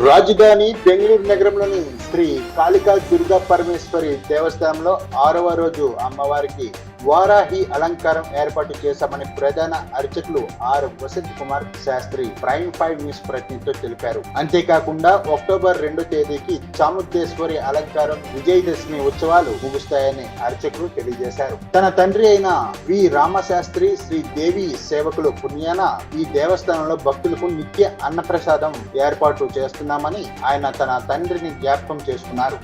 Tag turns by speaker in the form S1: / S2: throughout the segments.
S1: రాజధాని బెంగళూరు నగరంలోని శ్రీ కాళికా దుర్గా పరమేశ్వరి దేవస్థానంలో 6వ రోజు అమ్మవారికి వారాహి అలంకారం ఏర్పాటు చేశామని ప్రధాన అర్చకులు R Vasanth Kumar Shastri prime 5 news ప్రతినిధితో తెలిపారు. అంతేకాకుండా అక్టోబర్ 2వ తేదీకి చాముండేశ్వరి అలంకారం విజయదశమి ఉత్సవాలు ముగుస్తాయని అర్చకులు తెలియజేశారు. తన తండ్రి అయిన వి రామశాస్త్రి శ్రీ దేవి సేవకులు పుణ్యాన ఈ దేవస్థానంలో భక్తులకు నిత్య అన్నప్రసాదం ఏర్పాటు చేస్తున్నామని ఆయన తన తండ్రిని జ్ఞాపకం చేసుకున్నారు.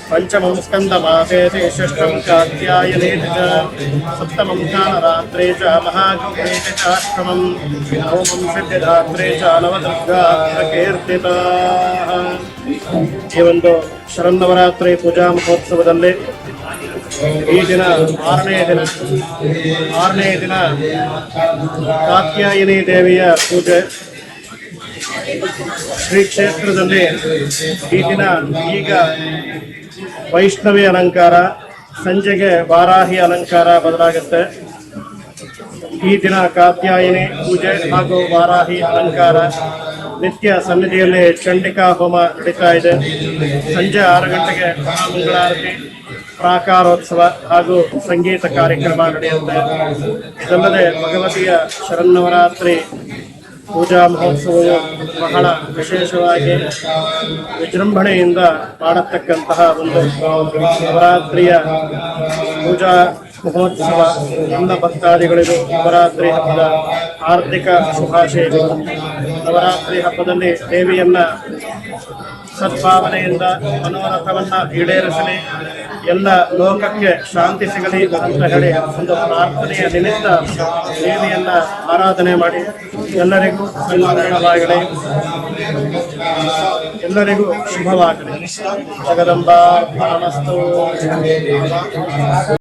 S2: पंचमं स्कंदमासे षष्ठं कात्यायने सप्तमं कालरात्रे च महागौरे च अष्टमं नवमं सिद्धिदात्रे च नवदुर्गा कीर्तिताः. ಈ ಒಂದು ಶರನ್ನವರಾತ್ರಿ ಪೂಜಾ ಮಹೋತ್ಸವದಲ್ಲಿ ಈ ದಿನ ಆರನೇ ದಿನ ಕಾತ್ಯಾಯಿನಿ ದೇವಿಯ ಪೂಜೆ ಶ್ರೀ ಕ್ಷೇತ್ರದಲ್ಲಿ ಈ ದಿನ ಈಗ ವೈಷ್ಣವಿ ಅಲಂಕಾರ, ಸಂಜೆಗೆ ವಾರಾಹಿ ಅಲಂಕಾರ ಬದಲಾಗುತ್ತೆ. ಈ ದಿನ ಕಾತ್ಯಾಯಿನಿ ಪೂಜೆ ಹಾಗೂ ವಾರಾಹಿ ಅಲಂಕಾರ ನಿತ್ಯ ಸನ್ನಿಧಿಯಲ್ಲಿ ಚಂಡಿಕಾ ಹೋಮ ನಡೀತಾ ಇದೆ. ಸಂಜೆ 6 ಗಂಟೆಗೆ ಮಹಾಮಂಗಳಾರತಿ, ಪ್ರಾಕಾರೋತ್ಸವ ಹಾಗೂ ಸಂಗೀತ ಕಾರ್ಯಕ್ರಮ ನಡೆಯುತ್ತೆ. ಇದಲ್ಲದೆ ಭಗವತಿಯ ಶರನ್ನವರಾತ್ರಿ ಪೂಜಾ ಮಹೋತ್ಸವವು ಬಹಳ ವಿಶೇಷವಾಗಿ ವಿಜೃಂಭಣೆಯಿಂದ ಮಾಡತಕ್ಕಂತಹ ಒಂದು ನವರಾತ್ರಿಯ ಪೂಜಾ ಮಹೋತ್ಸವ. ಎಲ್ಲ ಭಕ್ತಾದಿಗಳಿಗೂ ನವರಾತ್ರಿ ಹಬ್ಬದ ಆರ್ಥಿಕ ಶುಭಾಶಯಗಳು. ನವರಾತ್ರಿ ಹಬ್ಬದಲ್ಲಿ ದೇವಿಯನ್ನ ಸದ್ಭಾವನೆಯಿಂದ ಮನೋರಥವನ್ನ ಈಡೇರಿಸಲಿ, ಎಲ್ಲ ಲೋಕಕ್ಕೆ ಶಾಂತಿ ಸಿಗಲಿ ಅಂತ ಹೇಳಿ ಒಂದು ಪ್ರಾರ್ಥನೆಯ ನಿಮಿತ್ತ ದೇವಿಯನ್ನ ಆರಾಧನೆ ಮಾಡಿ ಎಲ್ಲರಿಗೂ ಕಲ್ಯಾಣವಾಗಲಿ, ಎಲ್ಲರಿಗೂ ಶುಭವಾಗಲಿ. ಜಗದಂಬಾ ನಮಸ್ತು.